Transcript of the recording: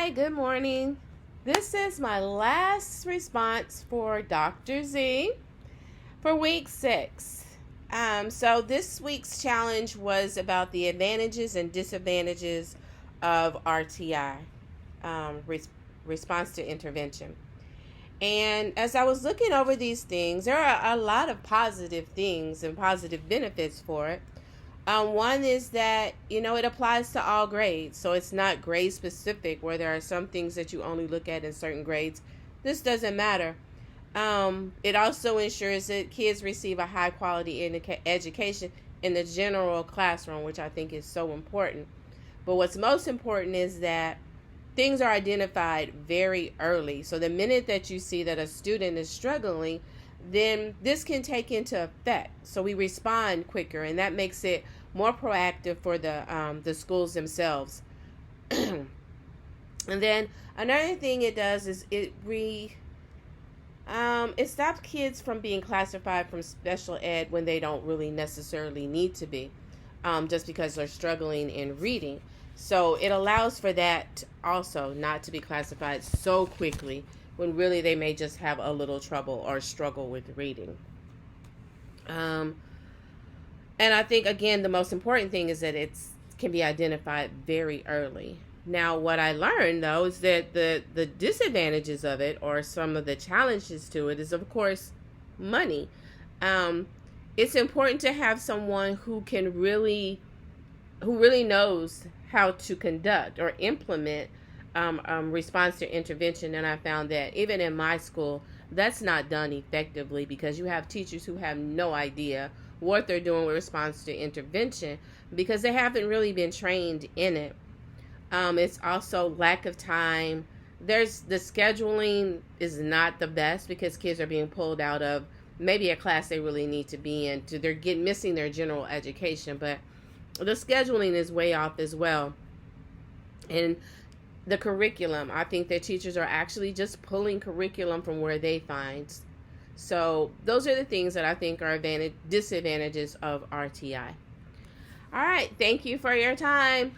Hi, good morning. This is my last response for Dr. Z for week 6. So this week's challenge was about the advantages and disadvantages of RTI, response to intervention. And as I was looking over these things, there are a lot of positive things and positive benefits for it. One is that, it applies to all grades. So it's not grade specific where there are some things that you only look at in certain grades. This doesn't matter. It also ensures that kids receive a high quality education in the general classroom, which I think is so important. But what's most important is that things are identified very early. So the minute that you see that a student is struggling, then this can take into effect. So we respond quicker, and that makes it more proactive for the schools themselves. And then another thing it does is it stops kids from being classified from special ed when they don't really necessarily need to be, just because they're struggling in reading. So it allows for that also not to be classified so quickly when really they may just have a little trouble or struggle with reading. And I think, again, the most important thing is that it can be identified very early. Now, what I learned, though, is that the disadvantages of it, or some of the challenges to it, is, of course, money. It's important to have someone who really knows how to conduct or implement response to intervention. And I found that even in my school, that's not done effectively because you have teachers who have no idea what they're doing with response to intervention because they haven't really been trained in it. It's also lack of time. The scheduling is not the best because kids are being pulled out of maybe a class they really need to be in. They're missing their general education, but the scheduling is way off as well. And the curriculum, I think that teachers are actually just pulling curriculum from where they find. So those are the things that I think are disadvantages of RTI. All right, thank you for your time.